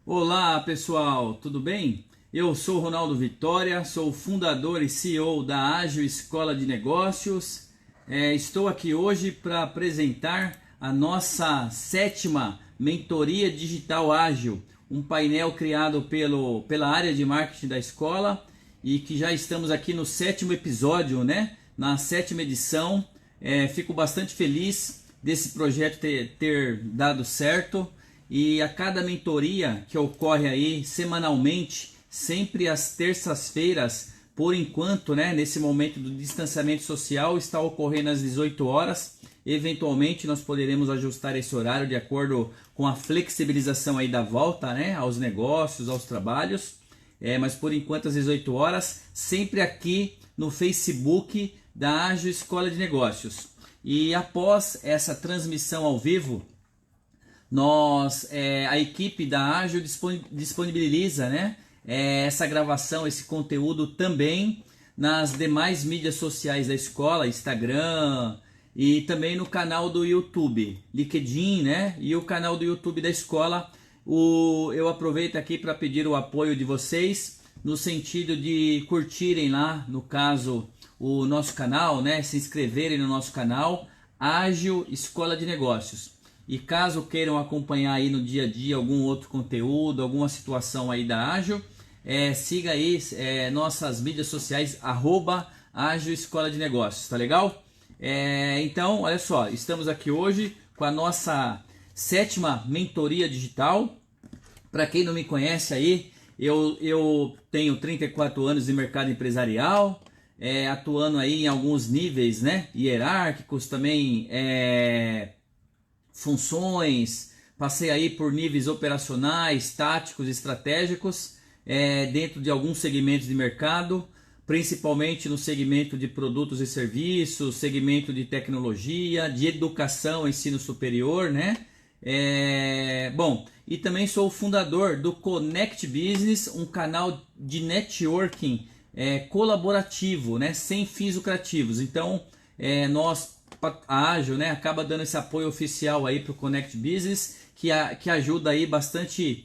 Olá pessoal, tudo bem? Eu sou Ronaldo Vitória, sou o fundador e CEO da Ágil Escola de Negócios. Estou aqui hoje para apresentar a nossa 7ª Mentoria Digital Ágil, um painel criado pela área de marketing da escola e que já estamos aqui no 7º episódio, né? Na 7ª edição. Fico bastante feliz desse projeto ter dado certo. E a cada mentoria que ocorre aí semanalmente, sempre às terças-feiras, por enquanto, né, nesse momento do distanciamento social, está ocorrendo às 18 horas. Eventualmente nós poderemos ajustar esse horário de acordo com a flexibilização aí da volta, né, aos negócios, aos trabalhos. Mas por enquanto às 18 horas, sempre aqui no Facebook da Ágil Escola de Negócios. E após essa transmissão ao vivo, a equipe da Ágil disponibiliza, né, essa gravação, esse conteúdo também nas demais mídias sociais da escola, Instagram e também no canal do YouTube, LinkedIn, né, e o canal do YouTube da escola. Eu aproveito aqui para pedir o apoio de vocês no sentido de curtirem lá, no caso, o nosso canal, né, se inscreverem no nosso canal, Ágil Escola de Negócios. E caso queiram acompanhar aí no dia a dia algum outro conteúdo, alguma situação aí da Ágil, siga aí nossas mídias sociais, @Ágil Escola de Negócios, tá legal? Então, olha só, estamos aqui hoje com a nossa 7ª mentoria digital. Para quem não me conhece aí, eu tenho 34 anos de mercado empresarial, atuando aí em alguns níveis, né, hierárquicos, também funções, passei aí por níveis operacionais, táticos, estratégicos, dentro de alguns segmentos de mercado, principalmente no segmento de produtos e serviços, segmento de tecnologia, de educação, ensino superior, né? Bom, e também sou o fundador do Connect Business, um canal de networking colaborativo, né? Sem fins lucrativos. Então, a Ágil, né, acaba dando esse apoio oficial aí para o Connect Business, que ajuda aí bastante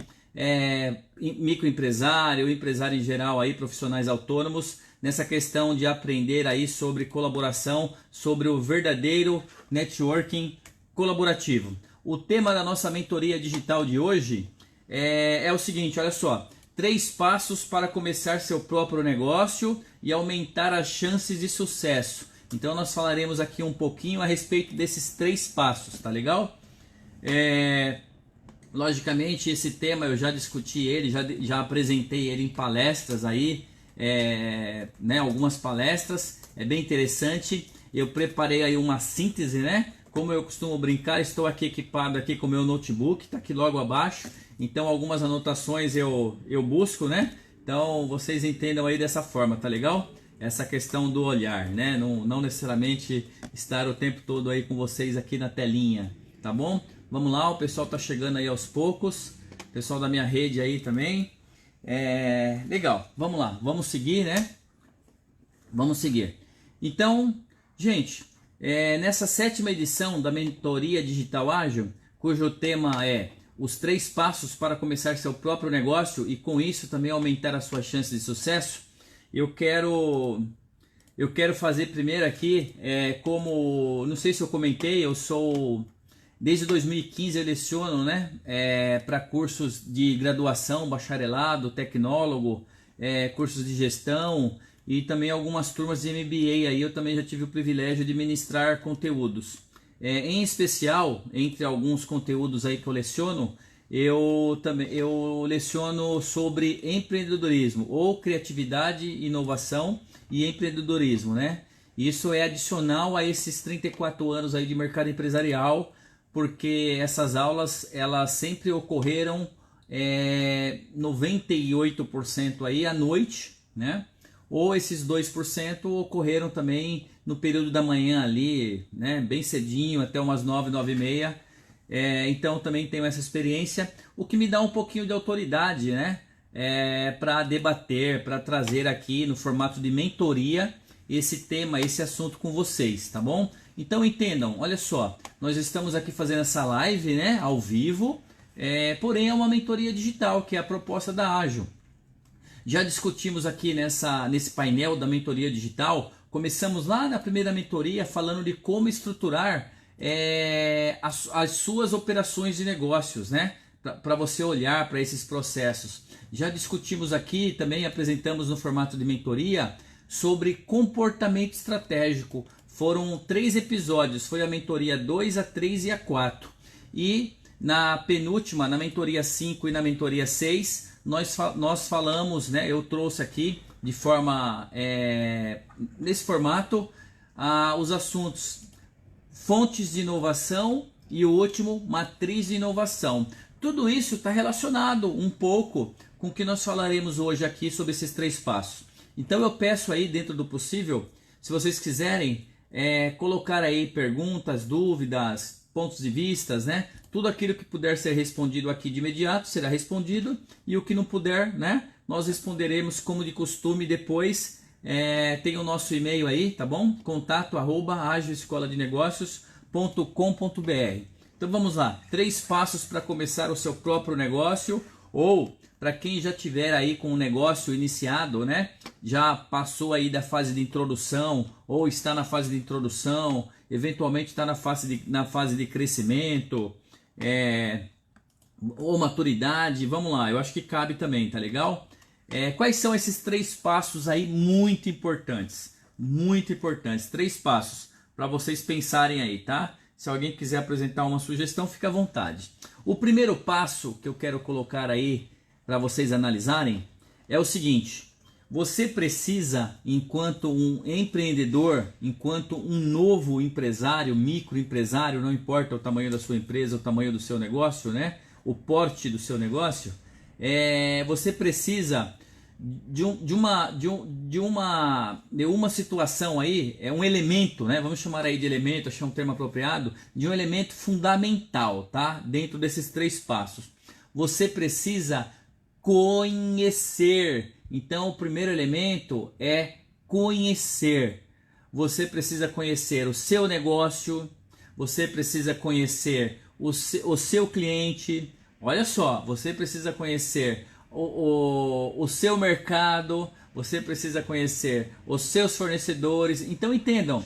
microempresário, empresário em geral, aí, profissionais autônomos, nessa questão de aprender aí sobre colaboração, sobre o verdadeiro networking colaborativo. O tema da nossa mentoria digital de hoje é o seguinte, olha só: 3 passos para começar seu próprio negócio e aumentar as chances de sucesso. Então nós falaremos aqui um pouquinho a respeito desses 3 passos, tá legal? Logicamente esse tema eu já discuti ele, já apresentei ele em palestras aí, né, algumas palestras, é bem interessante. Eu preparei aí uma síntese, né? Como eu costumo brincar, estou aqui equipado aqui com o meu notebook, tá aqui logo abaixo. Então algumas anotações eu busco, né? Então vocês entendam aí dessa forma, tá legal? Essa questão do olhar, né? Não necessariamente estar o tempo todo aí com vocês aqui na telinha, tá bom? Vamos lá, o pessoal tá chegando aí aos poucos, o pessoal da minha rede aí também. Legal, vamos lá, vamos seguir, né? Vamos seguir. Então, gente, nessa 7ª edição da Mentoria Digital Ágil, cujo tema é os 3 passos para começar seu próprio negócio e com isso também aumentar as suas chances de sucesso, eu quero fazer primeiro aqui, como, não sei se eu comentei, eu sou, desde 2015 eu leciono, né, para cursos de graduação, bacharelado, tecnólogo, cursos de gestão e também algumas turmas de MBA, aí eu também já tive o privilégio de ministrar conteúdos. Em especial, entre alguns conteúdos aí que eu leciono, eu leciono sobre empreendedorismo, ou criatividade, inovação e empreendedorismo, né? Isso é adicional a esses 34 anos aí de mercado empresarial, porque essas aulas elas sempre ocorreram 98% aí à noite, né? Ou esses 2% ocorreram também no período da manhã ali, né? Bem cedinho, até umas 9, 9h30. Então também tenho essa experiência, o que me dá um pouquinho de autoridade, né? Para debater, para trazer aqui no formato de mentoria esse tema, esse assunto com vocês, tá bom? Então entendam, olha só, nós estamos aqui fazendo essa live, né, ao vivo, porém é uma mentoria digital, que é a proposta da Ágil. Já discutimos aqui nesse painel da mentoria digital, começamos lá na primeira mentoria falando de como estruturar as suas operações de negócios, né? Para você olhar para esses processos. Já discutimos aqui, também apresentamos no formato de mentoria, sobre comportamento estratégico. Foram 3 episódios, foi a mentoria 2, a 3 e a 4. E na penúltima, na mentoria 5 e na mentoria 6, nós falamos, né, eu trouxe aqui de forma, nesse formato, os assuntos fontes de inovação e o último, matriz de inovação. Tudo isso está relacionado um pouco com o que nós falaremos hoje aqui sobre esses 3 passos. Então eu peço aí, dentro do possível, se vocês quiserem colocar aí perguntas, dúvidas, pontos de vistas, né? Tudo aquilo que puder ser respondido aqui de imediato será respondido, e o que não puder, né, nós responderemos como de costume depois. Tem o nosso e-mail aí, tá bom? contato@agilescoladenegocios.com.br. Então vamos lá, 3 passos para começar o seu próprio negócio, ou para quem já tiver aí com o negócio iniciado, né? Já passou aí da fase de introdução, ou está na fase de introdução, eventualmente está na fase de crescimento, ou maturidade. Vamos lá, eu acho que cabe também, tá legal? Quais são esses 3 passos aí muito importantes? Muito importantes, 3 passos para vocês pensarem aí, tá? Se alguém quiser apresentar uma sugestão, fica à vontade. O primeiro passo que eu quero colocar aí para vocês analisarem é o seguinte: você precisa, enquanto um empreendedor, enquanto um novo empresário, microempresário, não importa o tamanho da sua empresa, o tamanho do seu negócio, né? O porte do seu negócio, você precisa de uma situação aí, um elemento, né? Vamos chamar aí de elemento, achar um termo apropriado, de um elemento fundamental, tá? Dentro desses 3 passos. Você precisa conhecer. Então, o primeiro elemento é conhecer. Você precisa conhecer o seu negócio, você precisa conhecer o seu cliente. Olha só, você precisa conhecer o seu mercado, você precisa conhecer os seus fornecedores. Então entendam,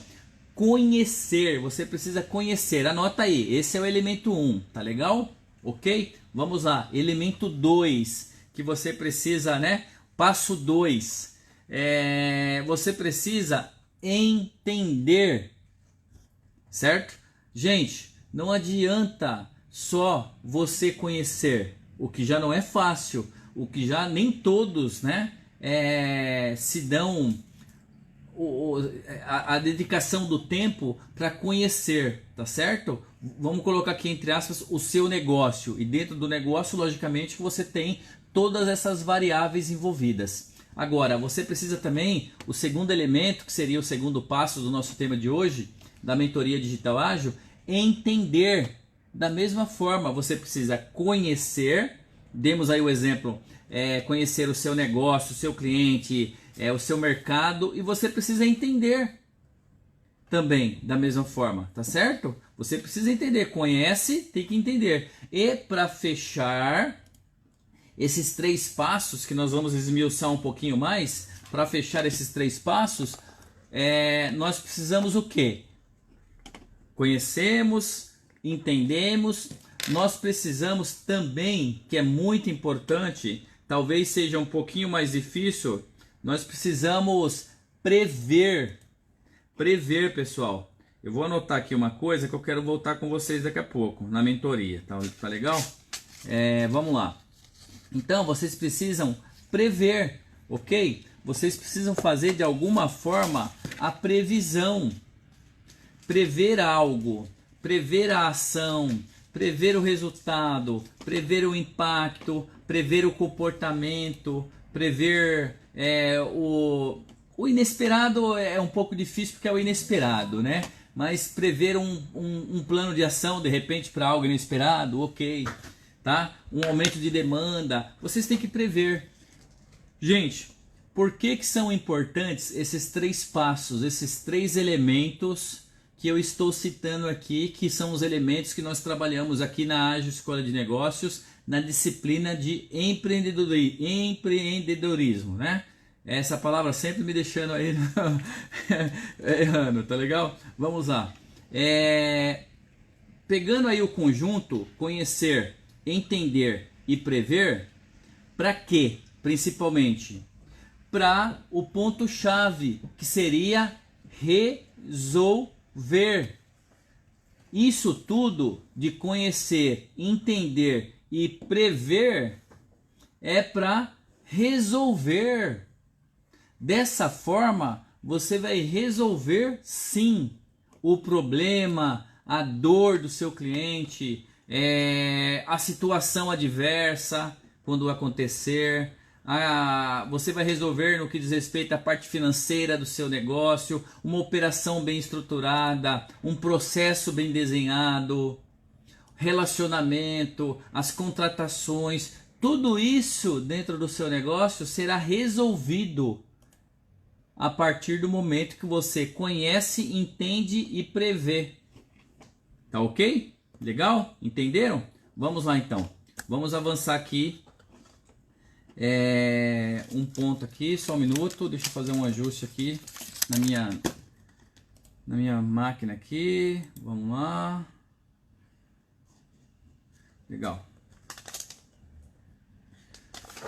conhecer, você precisa conhecer. Anota aí, esse é o elemento 1, tá legal? Ok? Vamos lá, elemento 2, que você precisa, né? Passo 2, você precisa entender, certo? Gente, não adianta só você conhecer, o que já não é fácil, o que já nem todos, né, se dão a dedicação do tempo para conhecer, tá certo? Vamos colocar aqui entre aspas o seu negócio, e dentro do negócio, logicamente, você tem todas essas variáveis envolvidas. Agora, você precisa também, o segundo elemento, que seria o segundo passo do nosso tema de hoje, da mentoria digital ágil, entender. Da mesma forma, você precisa conhecer, demos aí o exemplo, conhecer o seu negócio, o seu cliente, o seu mercado, e você precisa entender também da mesma forma, tá certo? Você precisa entender, conhece, tem que entender. E para fechar esses 3 passos, que nós vamos esmiuçar um pouquinho mais, para fechar esses 3 passos, nós precisamos o quê? Conhecemos, entendemos, nós precisamos também, que é muito importante, talvez seja um pouquinho mais difícil, nós precisamos prever. Prever, pessoal. Eu vou anotar aqui uma coisa que eu quero voltar com vocês daqui a pouco, na mentoria, tá legal? Vamos lá. Então, vocês precisam prever, ok? Vocês precisam fazer de alguma forma a previsão. Prever algo, prever a ação, prever o resultado, prever o impacto, prever o comportamento, prever o inesperado é um pouco difícil porque é o inesperado, né? Mas prever um plano de ação de repente para algo inesperado, ok, tá? Um aumento de demanda, vocês têm que prever. Gente, por que são importantes esses 3 passos, esses 3 elementos que eu estou citando aqui, que são os elementos que nós trabalhamos aqui na Ágil Escola de Negócios, na disciplina de empreendedorismo, né? Essa palavra sempre me deixando aí errando, tá legal? Vamos lá. Pegando aí o conjunto, conhecer, entender e prever, para quê? Principalmente para o ponto-chave, que seria resolver. Isso tudo de conhecer, entender e prever é para resolver. Dessa forma, você vai resolver sim o problema, a dor do seu cliente, a situação adversa quando acontecer. Você vai resolver no que diz respeito à parte financeira do seu negócio, uma operação bem estruturada, um processo bem desenhado, relacionamento, as contratações, tudo isso dentro do seu negócio será resolvido a partir do momento que você conhece, entende e prevê. Tá ok? Legal? Entenderam? Vamos lá então. Vamos avançar aqui. Um ponto aqui, só um minuto. Deixa eu fazer um ajuste aqui na minha máquina aqui. Vamos lá. Legal.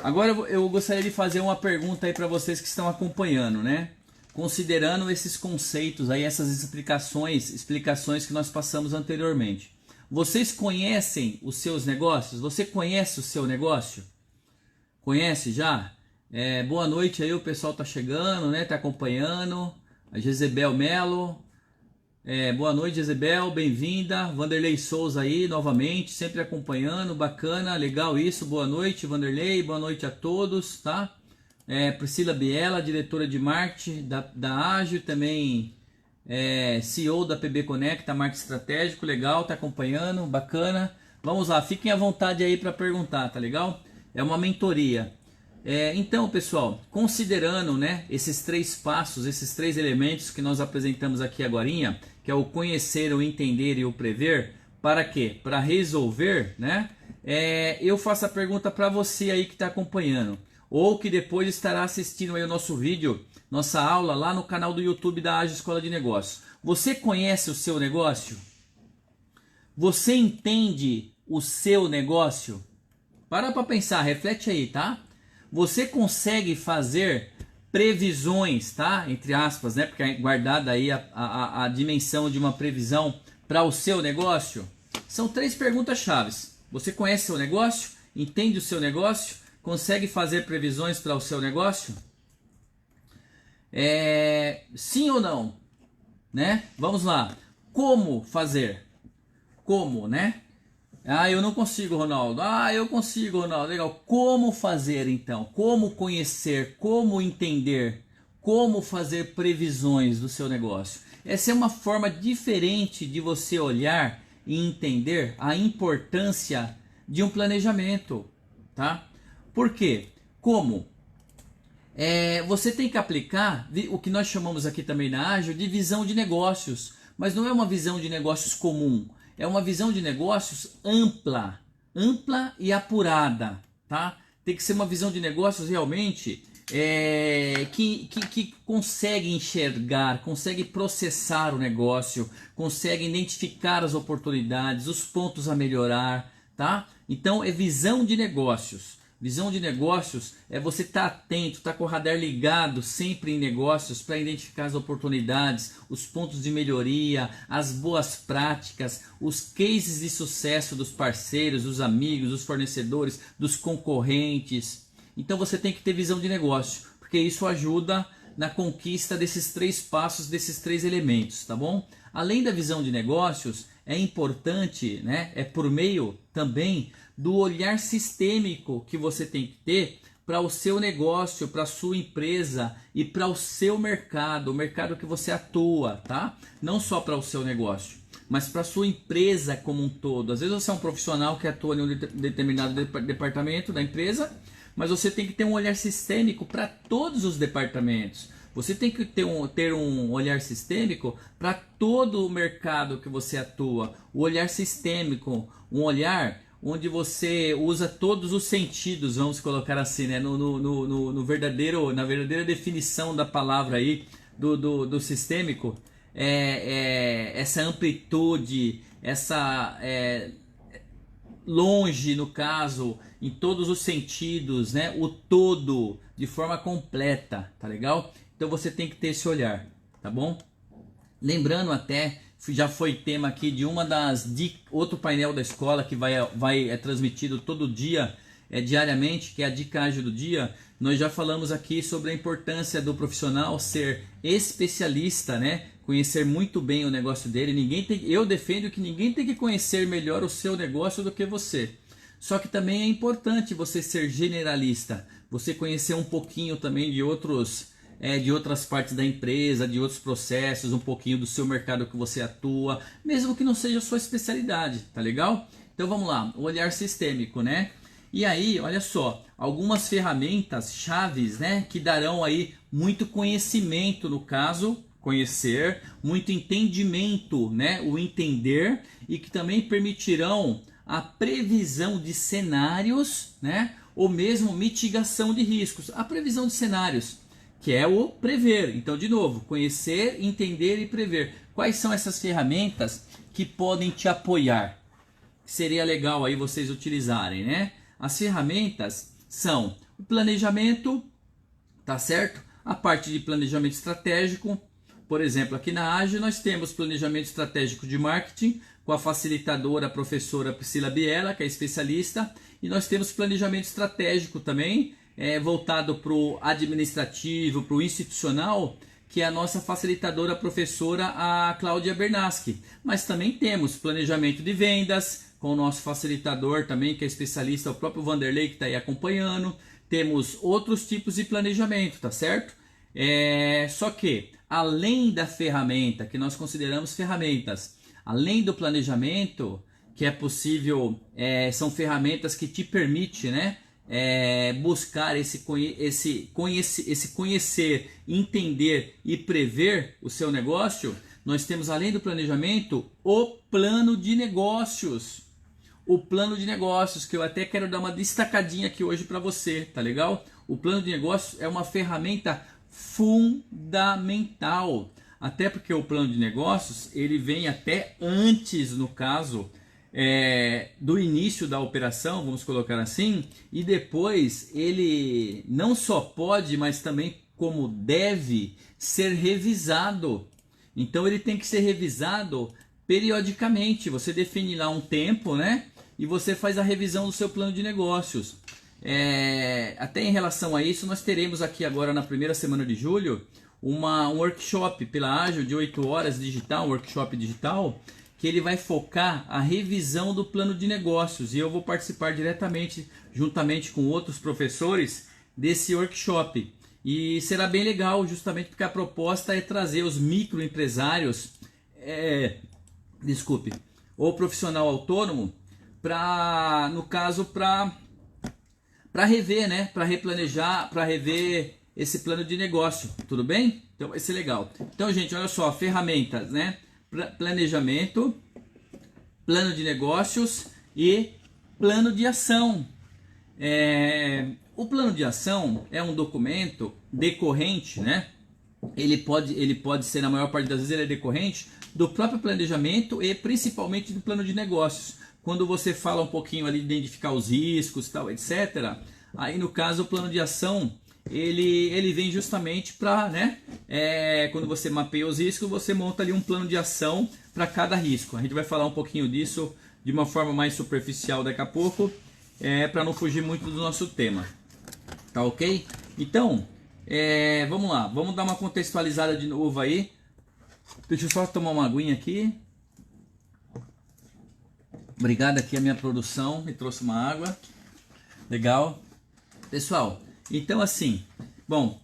Agora eu gostaria de fazer uma pergunta aí para vocês que estão acompanhando, né? Considerando esses conceitos aí, essas explicações que nós passamos anteriormente. Vocês conhecem os seus negócios? Você conhece o seu negócio? Conhece já? Boa noite aí, o pessoal tá chegando, né? Tá acompanhando. A Jezebel Melo. Boa noite, Jezebel, bem-vinda. Vanderlei Souza aí, novamente, sempre acompanhando, bacana, legal isso. Boa noite, Vanderlei, boa noite a todos, tá? Priscila Biela, diretora de marketing da Ágil, também CEO da PB Conecta, marketing estratégico, legal, tá acompanhando, bacana. Vamos lá, fiquem à vontade aí para perguntar, tá legal? É uma mentoria. Então, pessoal, considerando, né, esses 3 passos, esses 3 elementos que nós apresentamos aqui agorinha, que é o conhecer, o entender e o prever, para quê? Para resolver, né? Eu faço a pergunta para você aí que está acompanhando, ou que depois estará assistindo aí o nosso vídeo, nossa aula lá no canal do YouTube da Ágil Escola de Negócios. Você conhece o seu negócio? Você entende o seu negócio? Para pensar, reflete aí, tá? Você consegue fazer previsões, tá? Entre aspas, né? Porque é guardada aí a dimensão de uma previsão para o seu negócio. São 3 perguntas chaves. Você conhece seu negócio? Entende o seu negócio? Consegue fazer previsões para o seu negócio? Sim ou não? Né? Vamos lá. Como fazer? Como, né? Eu não consigo, Ronaldo. Eu consigo, Ronaldo. Legal. Como fazer então? Como conhecer? Como entender? Como fazer previsões do seu negócio? Essa é uma forma diferente de você olhar e entender a importância de um planejamento, tá? Por quê? Como? Você tem que aplicar o que nós chamamos aqui também na Ágil de visão de negócios, mas não é uma visão de negócios comum. É uma visão de negócios ampla e apurada, tá? Tem que ser uma visão de negócios realmente que consegue enxergar, consegue processar o negócio, consegue identificar as oportunidades, os pontos a melhorar, tá? Então é visão de negócios. Visão de negócios é você estar atento, estar com o radar ligado sempre em negócios para identificar as oportunidades, os pontos de melhoria, as boas práticas, os cases de sucesso dos parceiros, dos amigos, dos fornecedores, dos concorrentes. Então você tem que ter visão de negócio, porque isso ajuda na conquista desses 3 passos, desses 3 elementos, tá bom? Além da visão de negócios, é importante, né? É por meio também do olhar sistêmico que você tem que ter para o seu negócio, para a sua empresa e para o seu mercado, o mercado que você atua, tá? Não só para o seu negócio, mas para a sua empresa como um todo. Às vezes você é um profissional que atua em um determinado departamento da empresa, mas você tem que ter um olhar sistêmico para todos os departamentos, Você tem que ter um olhar sistêmico para todo o mercado que você atua. O olhar sistêmico, um olhar onde você usa todos os sentidos, vamos colocar assim, né? Na verdadeira definição da palavra aí, do sistêmico, essa amplitude, essa longe, no caso, em todos os sentidos, né? O todo, de forma completa, tá legal? Então você tem que ter esse olhar, tá bom? Lembrando até, já foi tema aqui de outro painel da escola que é transmitido todo dia, diariamente, que é a dica ágil do dia. Nós já falamos aqui sobre a importância do profissional ser especialista, né? Conhecer muito bem o negócio dele. Eu defendo que ninguém tem que conhecer melhor o seu negócio do que você. Só que também é importante você ser generalista, você conhecer um pouquinho também de outras partes da empresa, de outros processos, um pouquinho do seu mercado que você atua, mesmo que não seja a sua especialidade, tá legal? Então vamos lá, o olhar sistêmico, né? E aí, olha só, algumas ferramentas chaves, né, que darão aí muito conhecimento, no caso, conhecer, muito entendimento, né, o entender, e que também permitirão a previsão de cenários, né, ou mesmo mitigação de riscos. A previsão de cenários, que é o prever. Então, de novo, conhecer, entender e prever. Quais são essas ferramentas que podem te apoiar? Seria legal aí vocês utilizarem, né? As ferramentas são o planejamento, tá certo? A parte de planejamento estratégico. Por exemplo, aqui na Ágil nós temos planejamento estratégico de marketing com a facilitadora, a professora Priscila Biela, que é especialista. E nós temos planejamento estratégico também, voltado para o administrativo, para o institucional, que é a nossa facilitadora, a professora, a Cláudia Bernaschi. Mas também temos planejamento de vendas, com o nosso facilitador também, que é especialista, o próprio Vanderlei, que está aí acompanhando. Temos outros tipos de planejamento, tá certo? Só que, além da ferramenta, que nós consideramos ferramentas, além do planejamento, que é possível, são ferramentas que te permitem, né, buscar esse conhecer, entender e prever o seu negócio. Nós temos, além do planejamento, o plano de negócios. O plano de negócios, que eu até quero dar uma destacadinha aqui hoje para você, tá legal? O plano de negócios é uma ferramenta fundamental, até porque o plano de negócios ele vem até antes, no caso, do início da operação, vamos colocar assim, e depois ele não só pode, mas também como deve ser revisado. Então ele tem que ser revisado periodicamente. Você define lá um tempo, né? E você faz a revisão do seu plano de negócios. Até em relação a isso, nós teremos aqui agora na primeira semana de julho um workshop pela Ágil de 8 horas digital, um workshop digital, que ele vai focar a revisão do plano de negócios. E eu vou participar diretamente, juntamente com outros professores, desse workshop. E será bem legal, justamente porque a proposta é trazer os microempresários, ou profissional autônomo, no caso, para rever, né? Para replanejar, para rever esse plano de negócio, tudo bem? Então vai ser legal. Então, gente, olha só, ferramentas, né? Planejamento, plano de negócios e plano de ação. O plano de ação é um documento decorrente, né? Ele pode ser, na maior parte das vezes, ele é decorrente do próprio planejamento e principalmente do plano de negócios. Quando você fala um pouquinho ali de identificar os riscos, tal, etc. Aí, no caso, o plano de ação, ele vem justamente para, né? Quando você mapeia os riscos, você monta ali um plano de ação para cada risco. A gente vai falar um pouquinho disso de uma forma mais superficial daqui a pouco, para não fugir muito do nosso tema. Tá ok? Então, vamos lá. Vamos dar uma contextualizada de novo aí. Deixa eu só tomar uma aguinha aqui. Obrigado aqui a minha produção, me trouxe uma água. Legal. Pessoal, então assim, bom,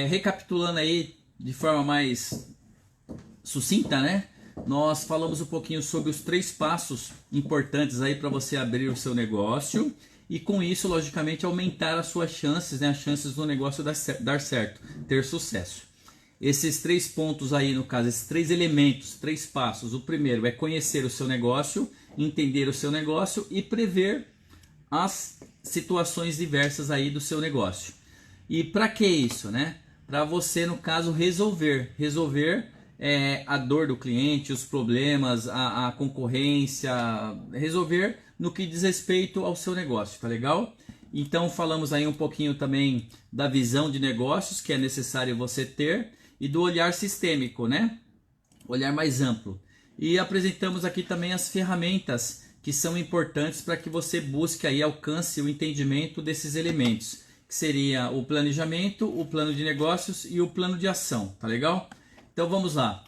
recapitulando aí de forma mais sucinta, né? Nós falamos um pouquinho sobre os 3 passos importantes aí para você abrir o seu negócio e com isso, logicamente, aumentar as suas chances, né? As chances do negócio dar certo, ter sucesso. esses 3 pontos aí, no caso, esses 3 elementos, 3 passos. O primeiro é conhecer o seu negócio, entender o seu negócio e prever as situações diversas aí do seu negócio. E para que isso, né? Para você, no caso, resolver a dor do cliente, os problemas, a concorrência, resolver no que diz respeito ao seu negócio, tá legal? Então falamos aí um pouquinho também da visão de negócios que é necessário você ter e do olhar sistêmico, né? Olhar mais amplo. E apresentamos aqui também as ferramentas que são importantes para que você busque aí, alcance o entendimento desses elementos, que seria o planejamento, o plano de negócios e o plano de ação, tá legal? Então vamos lá.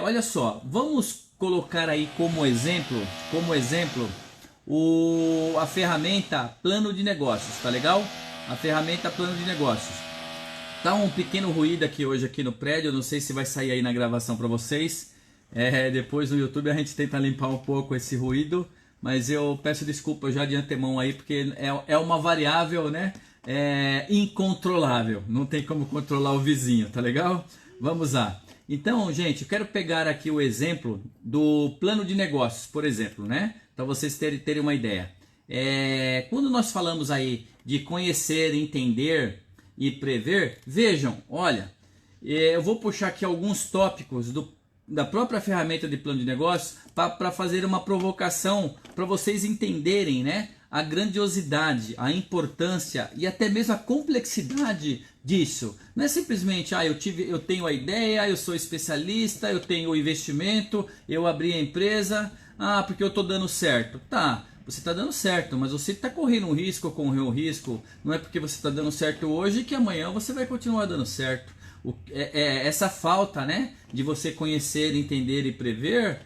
Olha só, vamos colocar aí como exemplo a ferramenta plano de negócios, tá legal? A ferramenta plano de negócios. Tá um pequeno ruído aqui hoje aqui no prédio, eu não sei se vai sair aí na gravação para vocês. Depois no YouTube a gente tenta limpar um pouco esse ruído, mas eu peço desculpa já de antemão aí, porque é uma variável, né? Incontrolável, não tem como controlar o vizinho, tá legal? Vamos lá. Então, gente, eu quero pegar aqui o exemplo do plano de negócios, por exemplo, né? Para vocês terem uma ideia. Quando nós falamos aí de conhecer, entender e prever, vejam, olha, eu vou puxar aqui alguns tópicos da própria ferramenta de plano de negócios para fazer uma provocação para vocês entenderem, né, a grandiosidade, a importância e até mesmo a complexidade disso. Não é simplesmente, eu tenho a ideia, eu sou especialista, eu tenho o investimento, eu abri a empresa, porque eu estou dando certo. Tá, você está dando certo, mas você está correndo um risco, correu um risco. Não é porque você está dando certo hoje que amanhã você vai continuar dando certo. Essa falta, né, de você conhecer, entender e prever,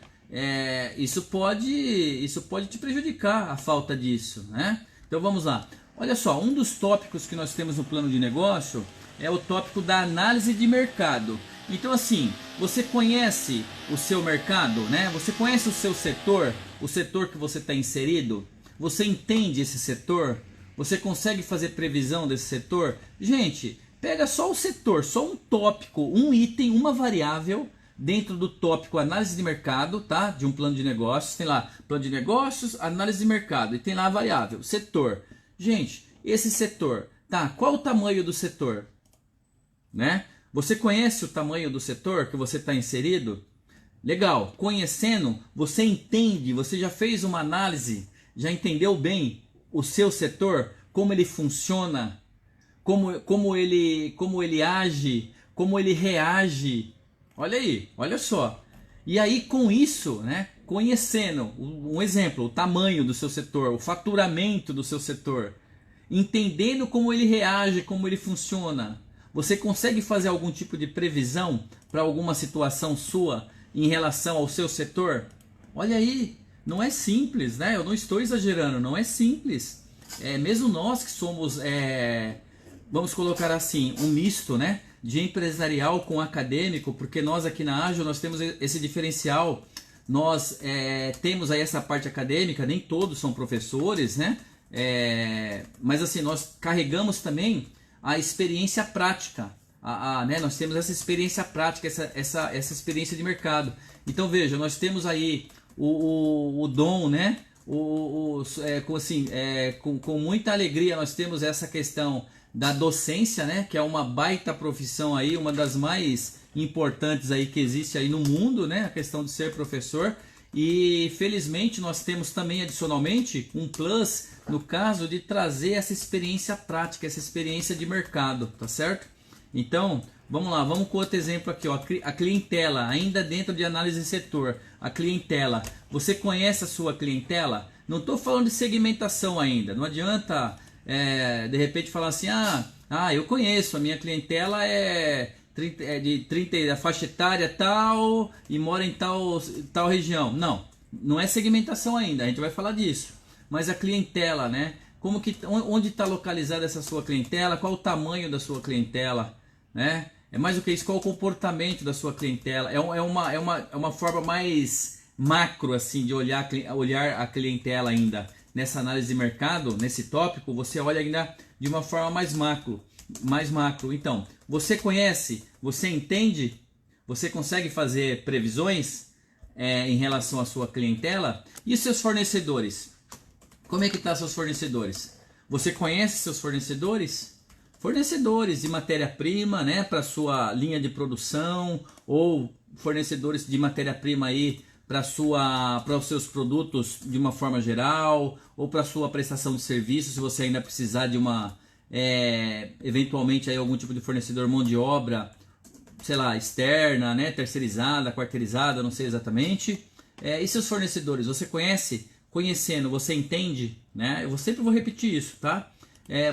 isso pode te prejudicar, a falta disso, né? Então vamos lá. Olha só, um dos tópicos que nós temos no plano de negócio é o tópico da análise de mercado. Então assim, você conhece o seu mercado, né? Você conhece o setor que você está inserido? Você entende esse setor? Você consegue fazer previsão desse setor? Gente, pega só o setor, só um tópico, um item, uma variável dentro do tópico análise de mercado, tá? De um plano de negócios. Tem lá plano de negócios, análise de mercado e tem lá a variável, setor. Gente, esse setor, tá? Qual o tamanho do setor? Né? Você conhece o tamanho do setor que você está inserido? Legal, conhecendo, você entende, você já fez uma análise, já entendeu bem o seu setor, como ele funciona, como ele age, como ele reage. Olha aí, olha só. E aí com isso, né, conhecendo, um exemplo, o tamanho do seu setor, o faturamento do seu setor, entendendo como ele reage, como ele funciona, você consegue fazer algum tipo de previsão para alguma situação sua em relação ao seu setor? Olha aí, não é simples, né? Eu não estou exagerando, não é simples. Mesmo nós que somos, vamos colocar assim, um misto, né, de empresarial com acadêmico, porque nós aqui na Ágil nós temos esse diferencial, nós temos aí essa parte acadêmica, nem todos são professores, né? Mas assim, nós carregamos também a experiência prática, né? Nós temos essa experiência prática, essa experiência de mercado. Então veja, nós temos aí o dom, né? Com muita alegria nós temos essa questão da docência, né? Que é uma baita profissão aí, uma das mais importantes aí que existe aí no mundo, né? A questão de ser professor. E felizmente nós temos também adicionalmente um plus no caso de trazer essa experiência prática, essa experiência de mercado, tá certo? Então, vamos lá, vamos com outro exemplo aqui, ó, a clientela, ainda dentro de análise de setor, a clientela. Você conhece a sua clientela? Não estou falando de segmentação ainda, não adianta de repente falar assim, eu conheço, a minha clientela de 30, a faixa etária tal e mora em tal região. Não é segmentação ainda, a gente vai falar disso. Mas a clientela, né? Onde está localizada essa sua clientela? Qual o tamanho da sua clientela? Né? É mais do que isso, qual o comportamento da sua clientela? É uma forma mais macro assim, de olhar a clientela ainda. Nessa análise de mercado, nesse tópico, você olha ainda de uma forma mais macro. mais macro. Então, você conhece, você entende, você consegue fazer previsões em relação à sua clientela? E os seus fornecedores? Como é que tá seus fornecedores? Você conhece seus fornecedores? Fornecedores de matéria-prima, né, para sua linha de produção, ou fornecedores de matéria-prima aí para os seus produtos de uma forma geral, ou para sua prestação de serviço, se você ainda precisar de uma eventualmente aí algum tipo de fornecedor mão de obra, sei lá, externa, né, terceirizada, quarteirizada, não sei exatamente. E seus fornecedores, você conhece? Conhecendo, você entende, né? Eu sempre vou repetir isso, tá?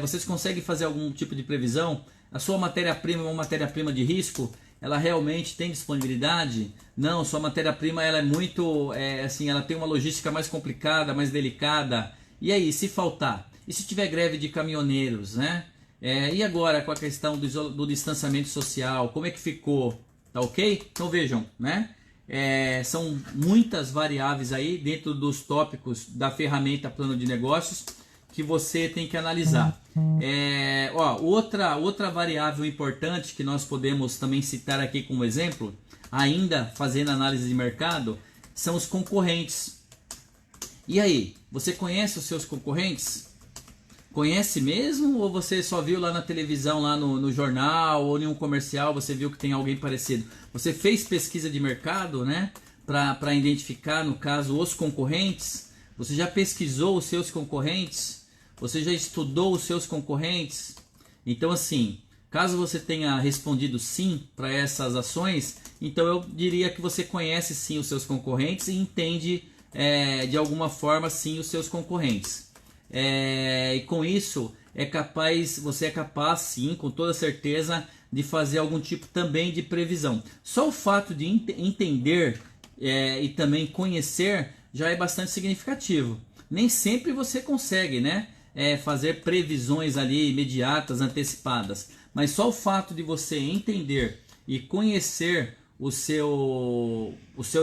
Vocês conseguem fazer algum tipo de previsão? A sua matéria-prima é uma matéria-prima de risco? Ela realmente tem disponibilidade? Não, sua matéria-prima ela é muito, assim, ela tem uma logística mais complicada, mais delicada. E aí, se faltar? E se tiver greve de caminhoneiros, né? E agora com a questão do distanciamento social, como é que ficou? Tá ok? Então vejam, né? São muitas variáveis aí dentro dos tópicos da ferramenta plano de negócios que você tem que analisar. Outra variável importante que nós podemos também citar aqui como exemplo, ainda fazendo análise de mercado, são os concorrentes. E aí, você conhece os seus concorrentes? Conhece mesmo, ou você só viu lá na televisão, lá no jornal ou em um comercial, você viu que tem alguém parecido? Você fez pesquisa de mercado, né, para identificar, no caso, os concorrentes? Você já pesquisou os seus concorrentes? Você já estudou os seus concorrentes? Então, assim, caso você tenha respondido sim para essas ações, então eu diria que você conhece sim os seus concorrentes e entende de alguma forma sim os seus concorrentes. E com isso você é capaz sim, com toda certeza, de fazer algum tipo também de previsão. Só o fato de entender e também conhecer já é bastante significativo. Nem sempre você consegue, né, fazer previsões ali imediatas, antecipadas, mas só o fato de você entender e conhecer o seu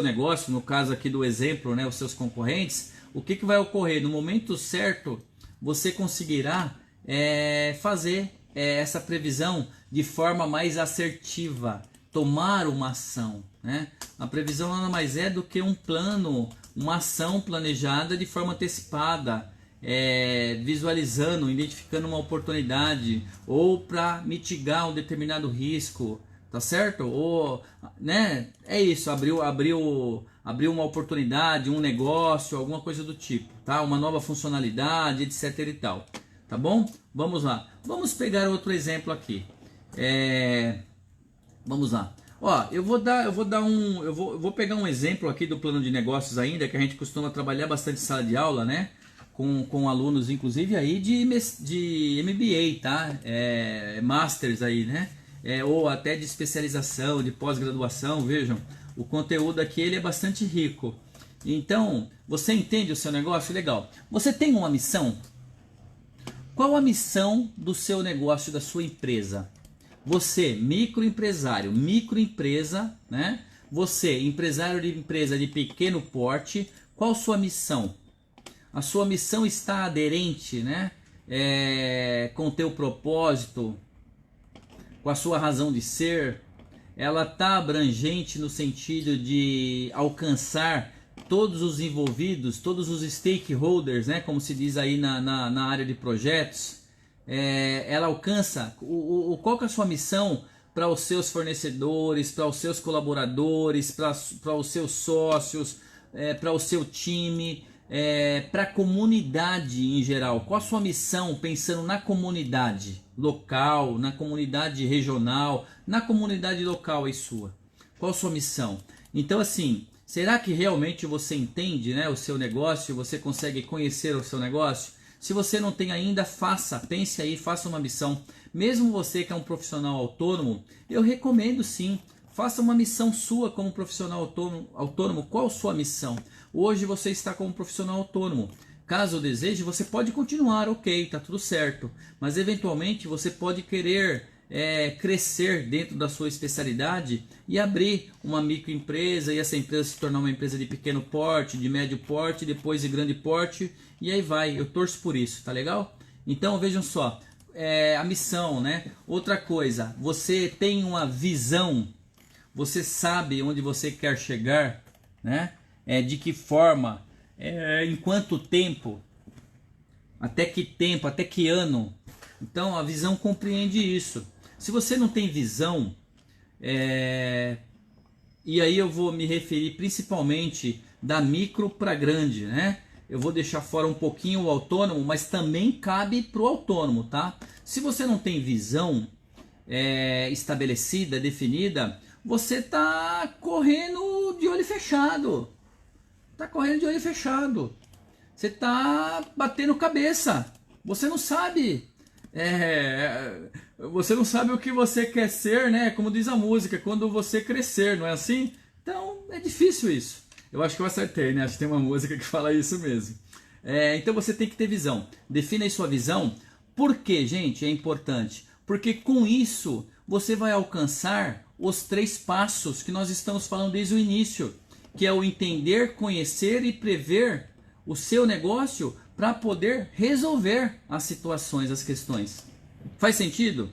negócio, no caso aqui do exemplo, né, os seus concorrentes, o que vai ocorrer? No momento certo, você conseguirá fazer essa previsão de forma mais assertiva, tomar uma ação, né? A previsão nada mais é do que um plano, uma ação planejada de forma antecipada, visualizando, identificando uma oportunidade, ou para mitigar um determinado risco, tá certo? Ou, né? É isso, abriu uma oportunidade, um negócio, alguma coisa do tipo, tá? Uma nova funcionalidade, etc e tal, tá bom? Vamos lá. Vamos pegar outro exemplo aqui. Vamos lá. Ó, eu vou pegar um exemplo aqui do plano de negócios ainda, que a gente costuma trabalhar bastante em sala de aula, né? Com alunos, inclusive aí de MBA, tá? Masters aí, né? Ou até de especialização, de pós-graduação, vejam. O conteúdo aqui ele é bastante rico. Então, você entende o seu negócio? Legal. Você tem uma missão? Qual a missão do seu negócio, da sua empresa? Você, microempresário, microempresa, né? Você, empresário de empresa de pequeno porte, qual a sua missão? A sua missão está aderente, né? Com o teu propósito, com a sua razão de ser? Ela está abrangente no sentido de alcançar todos os envolvidos, todos os stakeholders, né, como se diz aí na área de projetos? Ela alcança, qual que é a sua missão para os seus fornecedores, para os seus colaboradores, para os seus sócios, para o seu time, para a comunidade em geral? Qual a sua missão pensando na comunidade local, na comunidade regional, na comunidade local aí sua? Qual a sua missão? Então, assim, será que realmente você entende, né, o seu negócio? Você consegue conhecer o seu negócio? Se você não tem ainda, pense aí, faça uma missão. Mesmo você que é um profissional autônomo, eu recomendo sim, faça uma missão sua como profissional autônomo. Qual a sua missão? Hoje você está como profissional autônomo. Caso deseje, você pode continuar, ok, tá tudo certo. Mas eventualmente você pode querer crescer dentro da sua especialidade e abrir uma microempresa, e essa empresa se tornar uma empresa de pequeno porte, de médio porte, depois de grande porte, e aí vai. Eu torço por isso, tá legal? Então vejam só, a missão, né? Outra coisa, você tem uma visão, você sabe onde você quer chegar, né? De que forma, em quanto tempo, até que ano. Então a visão compreende isso. Se você não tem visão, e aí eu vou me referir principalmente da micro para grande, né? Eu vou deixar fora um pouquinho o autônomo, mas também cabe para o autônomo, tá? Se você não tem visão estabelecida, definida, você está correndo de olho fechado. Está correndo de olho fechado. Você está batendo cabeça. Você não sabe. Você não sabe o que você quer ser, né? Como diz a música, quando você crescer, não é assim? Então é difícil isso. Eu acho que eu acertei, né? Acho que tem uma música que fala isso mesmo. Então você tem que ter visão. Defina aí sua visão. Por que, gente, é importante? Porque com isso você vai alcançar os 3 passos que nós estamos falando desde o início, que é o entender, conhecer e prever o seu negócio para poder resolver as situações, as questões. Faz sentido?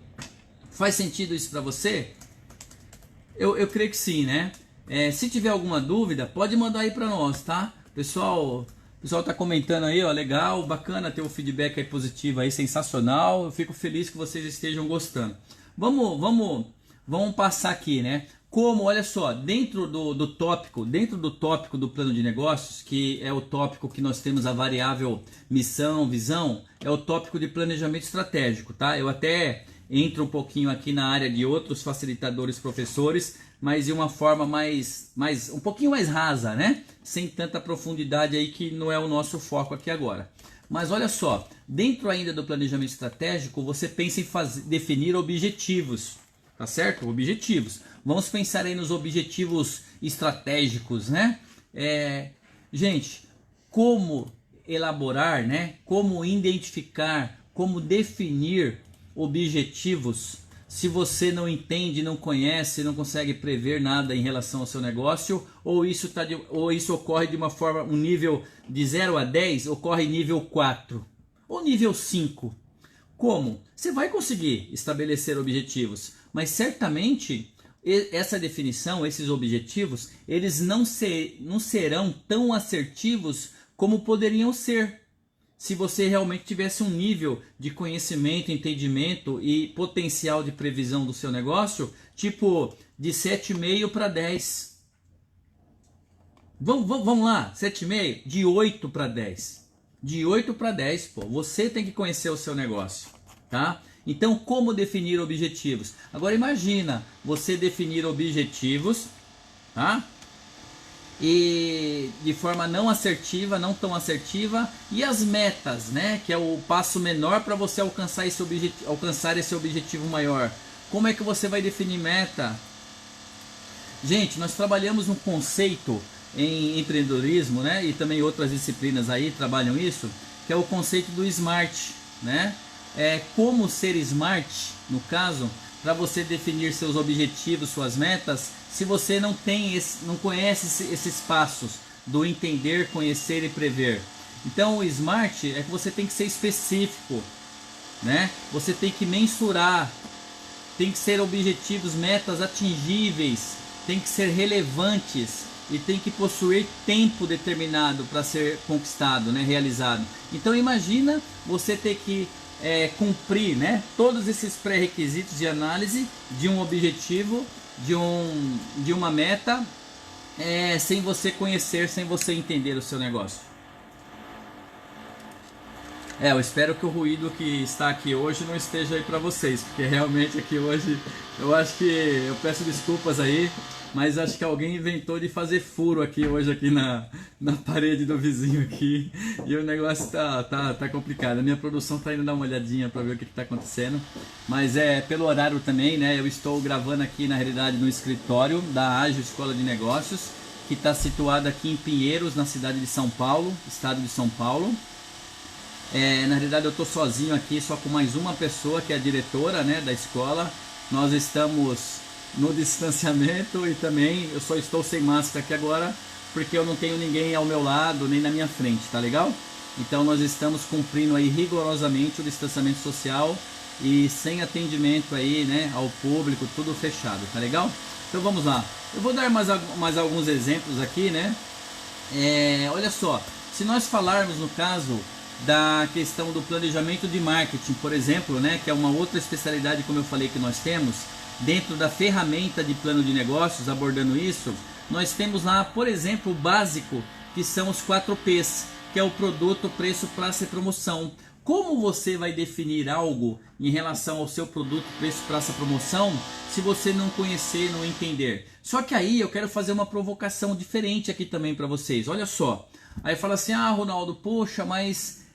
Faz sentido isso para você? Eu creio que sim, né? Se tiver alguma dúvida, pode mandar aí para nós, tá? O pessoal tá comentando aí, ó, legal, bacana ter o feedback aí positivo aí, sensacional. Eu fico feliz que vocês estejam gostando. Vamos passar aqui, né? Como, olha só, dentro do tópico do plano de negócios, que é o tópico que nós temos a variável missão, visão, é o tópico de planejamento estratégico, tá? Eu até entro um pouquinho aqui na área de outros facilitadores, professores, mas de uma forma um pouquinho mais rasa, né? Sem tanta profundidade aí, que não é o nosso foco aqui agora. Mas olha só, dentro ainda do planejamento estratégico, você pensa em definir objetivos, tá certo? Objetivos. Vamos pensar aí nos objetivos estratégicos, né? Gente, como elaborar, né? Como identificar, como definir objetivos, se você não entende, não conhece, não consegue prever nada em relação ao seu negócio, ou isso ocorre de uma forma, um nível de 0 a 10, ocorre nível 4 ou nível 5. Como? Você vai conseguir estabelecer objetivos, mas certamente essa definição, esses objetivos, eles não serão tão assertivos como poderiam ser, se você realmente tivesse um nível de conhecimento, entendimento e potencial de previsão do seu negócio, tipo de 7,5 para 10. Vamos lá, 7,5? De 8 para 10. De 8 para 10, pô. Você tem que conhecer o seu negócio, tá? Então, como definir objetivos? Agora imagina você definir objetivos, tá? E de forma não assertiva, não tão assertiva, e as metas, né, que é o passo menor para você alcançar esse objetivo maior. Como é que você vai definir meta? Gente, nós trabalhamos um conceito em empreendedorismo, né, e também outras disciplinas aí trabalham isso, que é o conceito do SMART, né? Como ser smart, no caso, para você definir seus objetivos, suas metas, se você não conhece esses passos do entender, conhecer e prever. Então o smart é que você tem que ser específico, né? Você tem que mensurar, tem que ser objetivos, metas atingíveis, tem que ser relevantes e tem que possuir tempo determinado para ser conquistado, né? Realizado. Então imagina você ter que cumprir, né, todos esses pré-requisitos de análise de um objetivo, de uma meta, sem você conhecer, sem você entender o seu negócio. Eu espero que o ruído que está aqui hoje não esteja aí para vocês, porque realmente aqui hoje eu acho que eu peço desculpas aí, mas acho que alguém inventou de fazer furo aqui hoje aqui na parede do vizinho aqui, e o negócio tá complicado. A minha produção tá indo dar uma olhadinha para ver o que tá acontecendo, mas pelo horário também, né? Eu estou gravando aqui na realidade no escritório da Ágil Escola de Negócios, que está situado aqui em Pinheiros, na cidade de São Paulo, estado de São Paulo. Na realidade eu estou sozinho aqui, só com mais uma pessoa, que é a diretora, né, da escola. Nós estamos no distanciamento e também eu só estou sem máscara aqui agora, porque eu não tenho ninguém ao meu lado, nem na minha frente, tá legal? Então nós estamos cumprindo aí rigorosamente o distanciamento social e sem atendimento aí, né, ao público, tudo fechado, tá legal? Então vamos lá. Eu vou dar mais alguns exemplos aqui, né? Olha só, se nós falarmos no caso da questão do planejamento de marketing, por exemplo, né, que é uma outra especialidade, como eu falei, que nós temos dentro da ferramenta de plano de negócios, abordando isso, nós temos lá, por exemplo, o básico, que são os 4Ps, que é o produto, preço, praça e promoção. Como você vai definir algo em relação ao seu produto, preço, praça, promoção, se você não conhecer, não entender? Só que aí eu quero fazer uma provocação diferente aqui também para vocês. Olha só. Aí fala assim, ah, Ronaldo, poxa, mas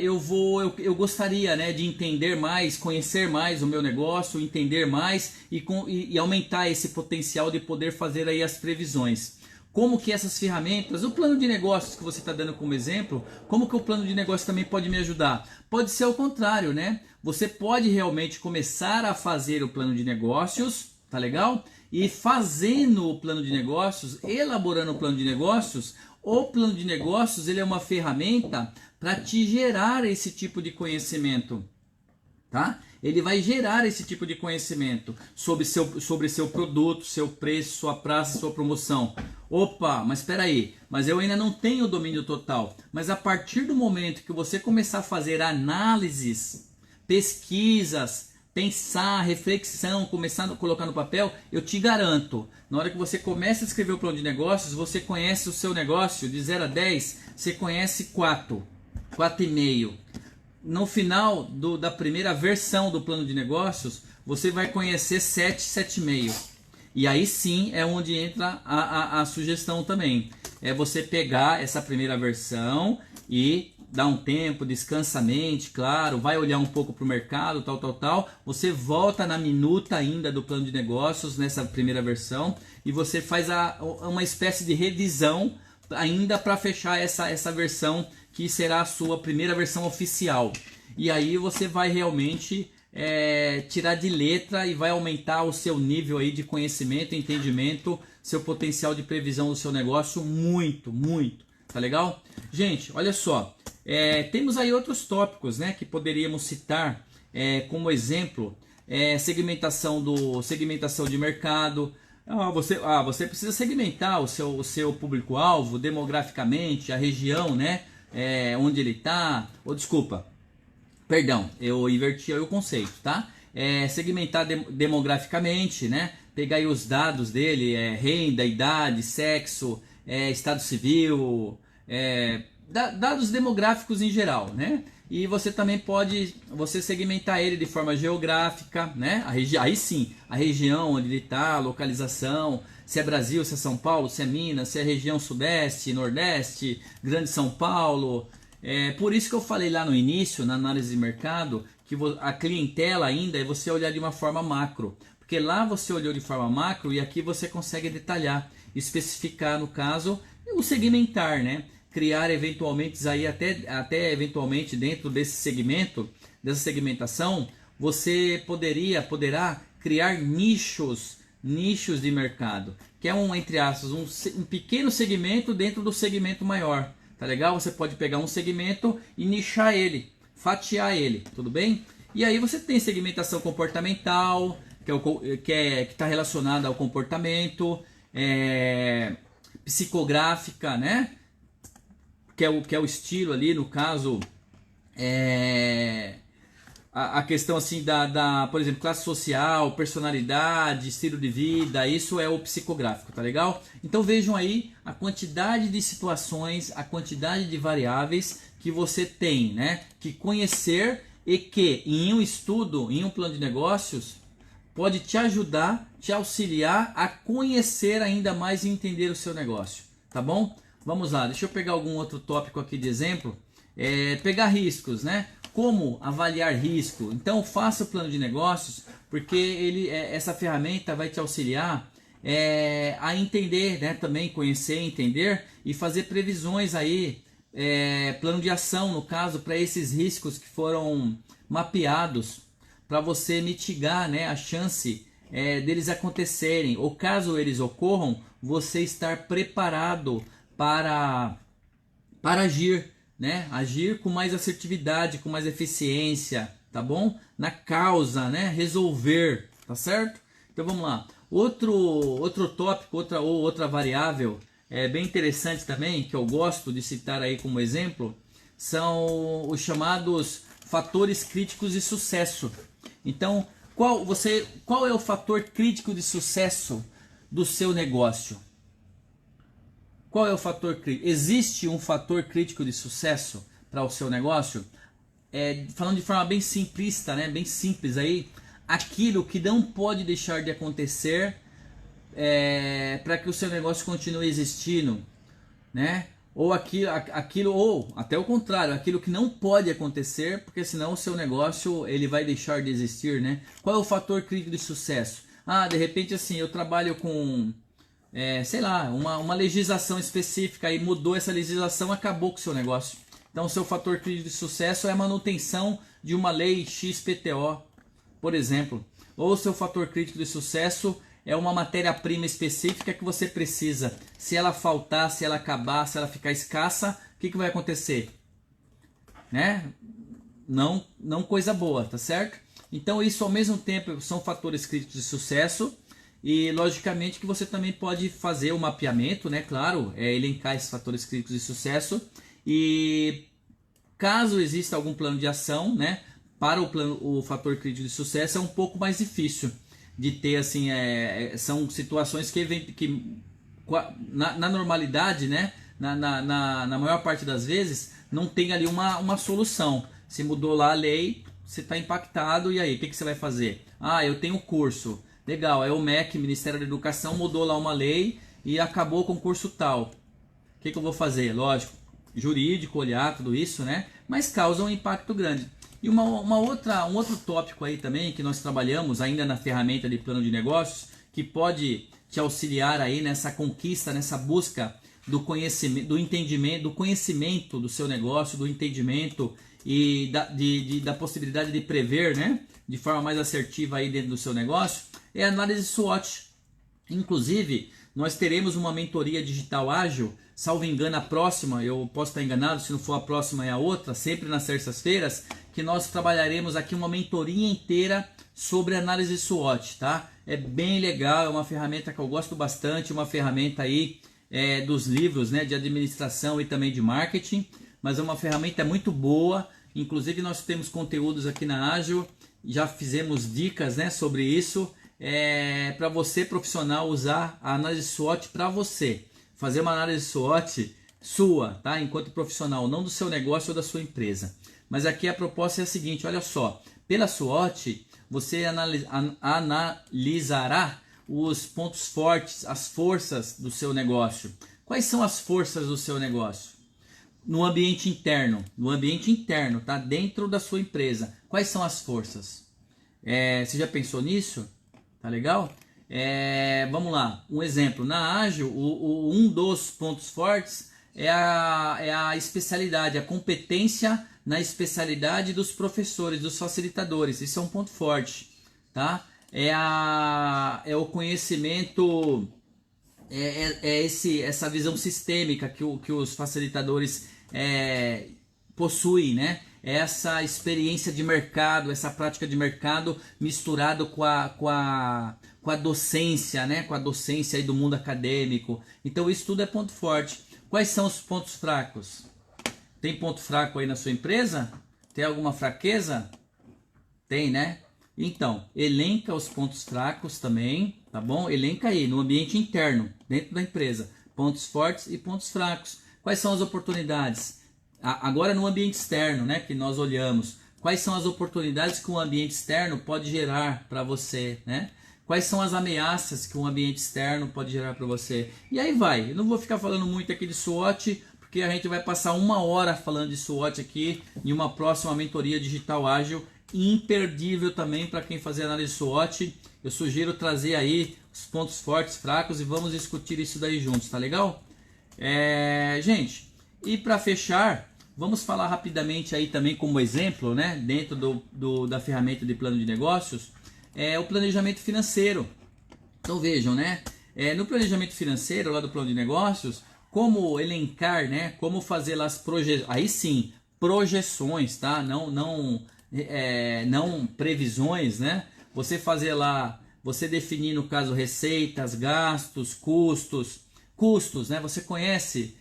eu gostaria, né, de entender mais, conhecer mais o meu negócio, entender mais e aumentar esse potencial de poder fazer aí as previsões. Como que essas ferramentas, o plano de negócios que você está dando como exemplo, como que o plano de negócio também pode me ajudar? Pode ser ao contrário, né? Você pode realmente começar a fazer o plano de negócios, tá legal? E fazendo o plano de negócios, elaborando o plano de negócios, o plano de negócios ele é uma ferramenta para te gerar esse tipo de conhecimento, tá? Ele vai gerar esse tipo de conhecimento sobre seu produto, seu preço, sua praça, sua promoção. Opa, mas espera aí, mas eu ainda não tenho o domínio total. Mas a partir do momento que você começar a fazer análises, pesquisas, pensar, reflexão, começar a colocar no papel, eu te garanto, na hora que você começa a escrever o plano de negócios, você conhece o seu negócio de 0 a 10, você conhece 4, 4,5. No final da primeira versão do plano de negócios, você vai conhecer 7, 7,5. E aí sim é onde entra a sugestão também. É você pegar essa primeira versão e dar um tempo, descansa a mente, claro, vai olhar um pouco para o mercado, tal. Você volta na minuta ainda do plano de negócios nessa primeira versão e você faz uma espécie de revisão ainda para fechar essa versão que será a sua primeira versão oficial. E aí você vai realmente tirar de letra e vai aumentar o seu nível aí de conhecimento, entendimento, seu potencial de previsão do seu negócio muito, muito. Tá legal? Gente, olha só. Temos aí outros tópicos, né, que poderíamos citar como exemplo. Segmentação de mercado. Você precisa segmentar o seu público-alvo demograficamente, a região, né? Onde ele está. Desculpa, perdão, eu inverti aí o conceito, tá? Segmentar demograficamente, né? Pegar aí os dados dele, renda, idade, sexo, estado civil, dados demográficos em geral, né? E você também pode segmentar ele de forma geográfica, né? Aí sim, a região onde ele está, a localização, se é Brasil, se é São Paulo, se é Minas, se é região Sudeste, Nordeste, Grande São Paulo. Por isso que eu falei lá no início, na análise de mercado, que a clientela ainda é você olhar de uma forma macro. Porque lá você olhou de forma macro e aqui você consegue detalhar, especificar no caso, o segmentar, né? Criar eventualmente aí até eventualmente dentro desse segmento, dessa segmentação, você poderá criar nichos de mercado, que é entre aspas um pequeno segmento dentro do segmento maior, tá legal? Você pode pegar um segmento e nichar ele, fatiar ele, tudo bem? E aí você tem segmentação comportamental, que está relacionada ao comportamento, psicográfica, né? Que é o estilo ali, no caso, a questão assim por exemplo, classe social, personalidade, estilo de vida, isso é o psicográfico, tá legal? Então vejam aí a quantidade de situações, a quantidade de variáveis que você tem, né, que conhecer e que em um estudo, em um plano de negócios, pode te ajudar, te auxiliar a conhecer ainda mais e entender o seu negócio, tá bom? Vamos lá, deixa eu pegar algum outro tópico aqui de exemplo. Pegar riscos, né? Como avaliar risco? Então faça o plano de negócios, porque essa ferramenta vai te auxiliar a entender, né? Também conhecer, entender e fazer previsões aí, plano de ação no caso, para esses riscos que foram mapeados, para você mitigar, né, a chance deles acontecerem, ou caso eles ocorram, você estar preparado para agir, né? Agir com mais assertividade, com mais eficiência, tá bom? Na causa, né? Resolver, tá certo? Então vamos lá. Outro tópico, outra variável bem interessante também, que eu gosto de citar aí como exemplo, são os chamados fatores críticos de sucesso. Então, qual é o fator crítico de sucesso do seu negócio? Qual é o fator crítico? Existe um fator crítico de sucesso para o seu negócio? Falando de forma bem simplista, né? Bem simples aí, aquilo que não pode deixar de acontecer para que o seu negócio continue existindo, né? Ou ou até o contrário, aquilo que não pode acontecer, porque senão o seu negócio ele vai deixar de existir, né? Qual é o fator crítico de sucesso? De repente assim, eu trabalho com sei lá, uma legislação específica e mudou essa legislação, acabou com o seu negócio. Então o seu fator crítico de sucesso é a manutenção de uma lei XPTO, por exemplo. Ou o seu fator crítico de sucesso é uma matéria-prima específica que você precisa. Se ela faltar, se ela acabar, se ela ficar escassa, o que vai acontecer? Né? Não coisa boa, tá certo? Então isso ao mesmo tempo são fatores críticos de sucesso e logicamente que você também pode fazer o mapeamento, né? Claro, elencar esses fatores críticos de sucesso e caso exista algum plano de ação, né? Para o fator crítico de sucesso é um pouco mais difícil de ter, assim, são situações que na normalidade, né, na maior parte das vezes, não tem ali uma solução. Se mudou lá a lei, você está impactado, e aí, o que você vai fazer? Eu tenho curso, legal, o MEC, Ministério da Educação, mudou lá uma lei e acabou com o curso tal. O que eu vou fazer? Lógico, jurídico, olhar tudo isso, né, mas causa um impacto grande. E um outro tópico aí também que nós trabalhamos ainda na ferramenta de plano de negócios, que pode te auxiliar aí nessa conquista, nessa busca do conhecimento, do entendimento, do conhecimento do seu negócio, do entendimento e da possibilidade de prever, né, de forma mais assertiva aí dentro do seu negócio, é a análise SWOT. Inclusive, nós teremos uma mentoria digital ágil, salvo engano a próxima, eu posso estar enganado, se não for a próxima é a outra, sempre nas terças-feiras, que nós trabalharemos aqui uma mentoria inteira sobre análise SWOT, tá? É bem legal, é uma ferramenta que eu gosto bastante, uma ferramenta aí dos livros, né, de administração e também de marketing, mas é uma ferramenta muito boa, inclusive nós temos conteúdos aqui na Ágil, já fizemos dicas, né, sobre isso, para você profissional usar a análise SWOT para você, fazer uma análise SWOT sua, tá? Enquanto profissional, não do seu negócio ou da sua empresa. Mas aqui a proposta é a seguinte, olha só, pela SWOT você analisará os pontos fortes, as forças do seu negócio. Quais são as forças do seu negócio? No ambiente interno, tá? Dentro da sua empresa. Quais são as forças? Você já pensou nisso? Tá legal? Vamos lá, um exemplo. Na Ágil, um dos pontos fortes é a especialidade, a competência na especialidade dos professores, dos facilitadores. Isso é um ponto forte, tá? É o conhecimento, essa visão sistêmica que os facilitadores possuem, né? Essa experiência de mercado, essa prática de mercado misturado com a docência, né? Com a docência aí do mundo acadêmico. Então isso tudo é ponto forte. Quais são os pontos fracos? Tem ponto fraco aí na sua empresa? Tem alguma fraqueza? Tem, né? Então, elenca os pontos fracos também, tá bom? Elenca aí no ambiente interno, dentro da empresa, pontos fortes e pontos fracos. Quais são as oportunidades? Agora no ambiente externo, né, que nós olhamos. Quais são as oportunidades que o ambiente externo pode gerar para você, né? Quais são as ameaças que o ambiente externo pode gerar para você? E aí vai. Eu não vou ficar falando muito aqui de SWOT, porque a gente vai passar 1 hora falando de SWOT aqui em uma próxima mentoria digital ágil, imperdível também para quem fazer análise SWOT. Eu sugiro trazer aí os pontos fortes, fracos e vamos discutir isso daí juntos, tá legal? Gente, e para fechar, vamos falar rapidamente aí também como exemplo, né, dentro da ferramenta de plano de negócios, o planejamento financeiro. Então vejam, né, no planejamento financeiro lá do plano de negócios, como elencar, né, como fazer lá as projeções, aí sim, projeções, tá? Não não previsões, né? Você fazer lá, você definir no caso receitas, gastos, custos, né? Você conhece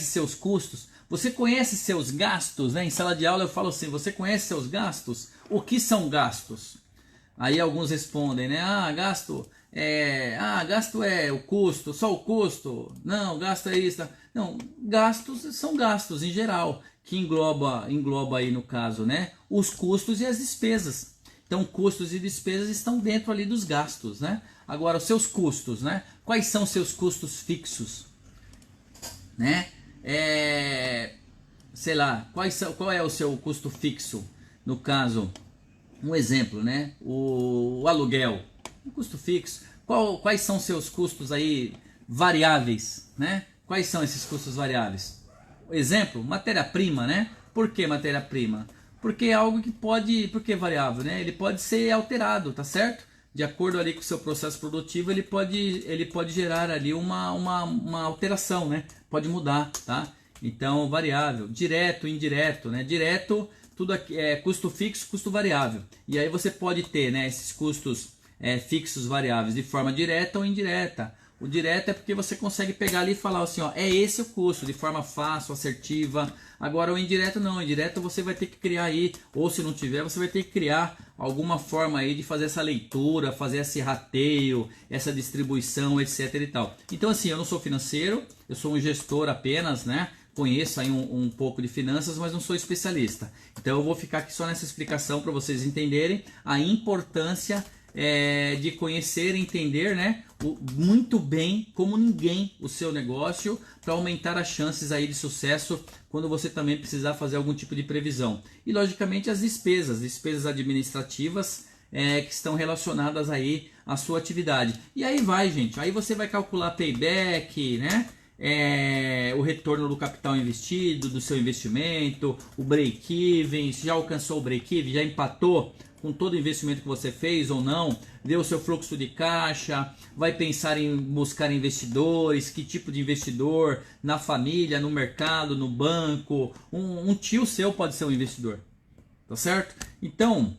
seus custos, você conhece seus gastos, né? Em sala de aula eu falo assim, você conhece seus gastos? O que são gastos? Aí alguns respondem, né? Gasto é o custo, só o custo. Não, gasto é isso. Não, gastos são gastos em geral, que engloba aí no caso, né? Os custos e as despesas. Então, custos e despesas estão dentro ali dos gastos, né? Agora, os seus custos, né? Quais são os seus custos fixos? Né? Sei lá, qual é o seu custo fixo? No caso, um exemplo, né? O aluguel, um custo fixo. Quais são seus custos aí variáveis, né? Quais são esses custos variáveis? Exemplo, matéria-prima, né? Por que matéria-prima? Porque é algo que pode, por que variável, né? Ele pode ser alterado, tá certo? De acordo ali com o seu processo produtivo, ele pode gerar ali uma alteração, né? Pode mudar, tá? Então, variável, direto, indireto, né? Direto, tudo aqui é custo fixo, custo variável. E aí você pode ter, né, esses custos fixos variáveis de forma direta ou indireta. O direto é porque você consegue pegar ali e falar assim, ó, é esse o custo, de forma fácil, assertiva. Agora o indireto não, o indireto você vai ter que criar aí, ou se não tiver, você vai ter que criar alguma forma aí de fazer essa leitura, fazer esse rateio, essa distribuição, etc e tal. Então assim, eu não sou financeiro, eu sou um gestor apenas, né? Conheço aí um pouco de finanças, mas não sou especialista. Então eu vou ficar aqui só nessa explicação para vocês entenderem a importância de conhecer e entender, né, muito bem, como ninguém, o seu negócio, para aumentar as chances aí de sucesso quando você também precisar fazer algum tipo de previsão. E logicamente as despesas administrativas que estão relacionadas aí à sua atividade. E aí vai, gente, aí você vai calcular payback, né? O retorno do capital investido, do seu investimento, o break-even, se já alcançou o break-even, já empatou com todo o investimento que você fez ou não, vê o seu fluxo de caixa, vai pensar em buscar investidores, que tipo de investidor, na família, no mercado, no banco, um tio seu pode ser um investidor, tá certo? Então,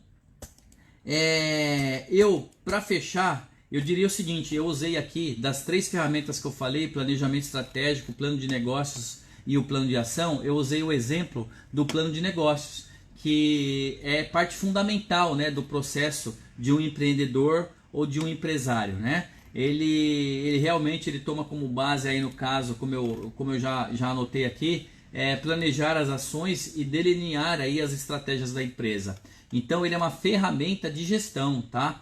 para fechar, eu diria o seguinte, eu usei aqui, das 3 ferramentas que eu falei, planejamento estratégico, plano de negócios e o plano de ação, eu usei o exemplo do plano de negócios, que é parte fundamental, né, do processo de um empreendedor ou de um empresário, né? Ele realmente toma como base aí no caso, como eu já anotei aqui, planejar as ações e delinear aí as estratégias da empresa. Então ele é uma ferramenta de gestão, tá?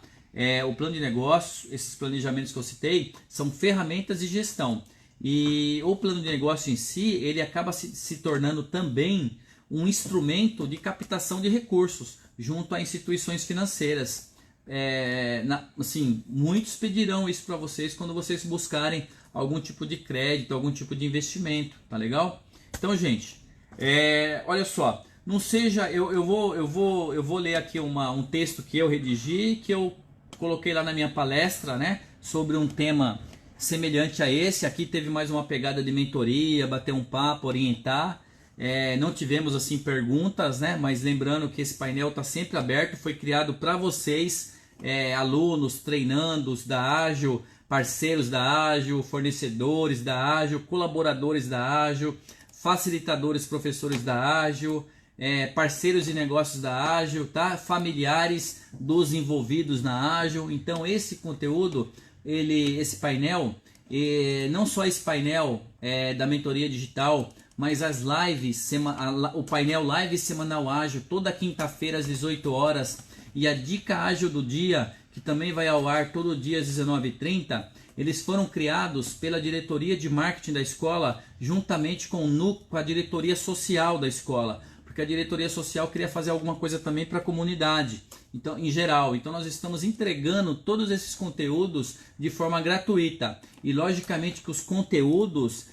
O plano de negócios, esses planejamentos que eu citei, são ferramentas de gestão. E o plano de negócio em si, ele acaba se tornando também um instrumento de captação de recursos junto a instituições financeiras. Assim, muitos pedirão isso para vocês quando vocês buscarem algum tipo de crédito, algum tipo de investimento, tá legal? Então, gente, olha só, não seja, eu vou ler aqui um texto que eu redigi, que eu coloquei lá na minha palestra, né, sobre um tema semelhante a esse. Aqui teve mais uma pegada de mentoria, bater um papo, orientar. Não tivemos assim perguntas, né? Mas lembrando que esse painel está sempre aberto, foi criado para vocês, alunos, treinandos da Ágil, parceiros da Ágil, fornecedores da Ágil, colaboradores da Ágil, facilitadores, professores da Ágil, parceiros de negócios da Ágil, tá? Familiares dos envolvidos na Ágil. Então esse conteúdo, esse painel, não só esse painel da mentoria digital, mas as lives, o painel live semanal ágil, toda quinta-feira às 18 horas, e a dica ágil do dia, que também vai ao ar todo dia às 19h30, eles foram criados pela diretoria de marketing da escola, juntamente com a diretoria social da escola, porque a diretoria social queria fazer alguma coisa também para a comunidade, então, em geral. Então nós estamos entregando todos esses conteúdos de forma gratuita. E logicamente que os conteúdos,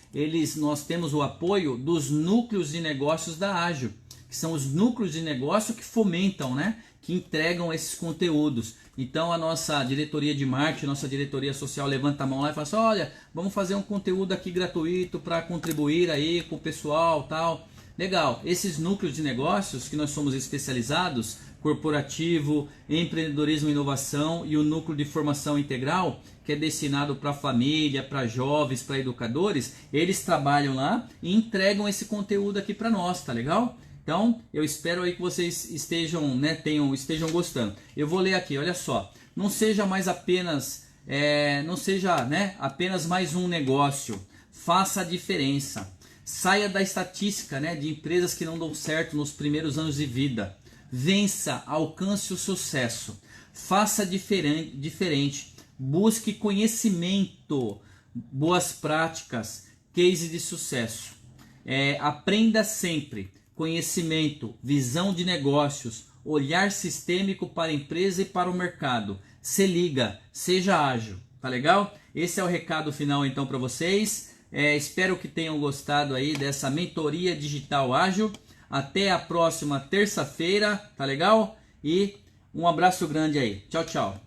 nós temos o apoio dos núcleos de negócios da Ágil, que são os núcleos de negócio que fomentam, né, que entregam esses conteúdos. Então a nossa diretoria de marketing, nossa diretoria social levanta a mão lá e fala assim, olha, vamos fazer um conteúdo aqui gratuito para contribuir aí com o pessoal, tal. Legal, esses núcleos de negócios que nós somos especializados, corporativo, empreendedorismo e inovação, e o núcleo de formação integral, que é destinado para a família, para jovens, para educadores, eles trabalham lá e entregam esse conteúdo aqui para nós, tá legal? Então, eu espero aí que vocês estejam, né, estejam gostando. Eu vou ler aqui, olha só. Não seja mais apenas, apenas mais um negócio. Faça a diferença. Saia da estatística, né, de empresas que não dão certo nos primeiros anos de vida. Vença, alcance o sucesso. Faça diferente. Busque conhecimento, boas práticas, case de sucesso. Aprenda sempre. Conhecimento, visão de negócios, olhar sistêmico para a empresa e para o mercado. Se liga, seja ágil. Tá legal? Esse é o recado final então para vocês. Espero que tenham gostado aí dessa mentoria digital ágil. Até a próxima terça-feira, tá legal? E um abraço grande aí. Tchau, tchau.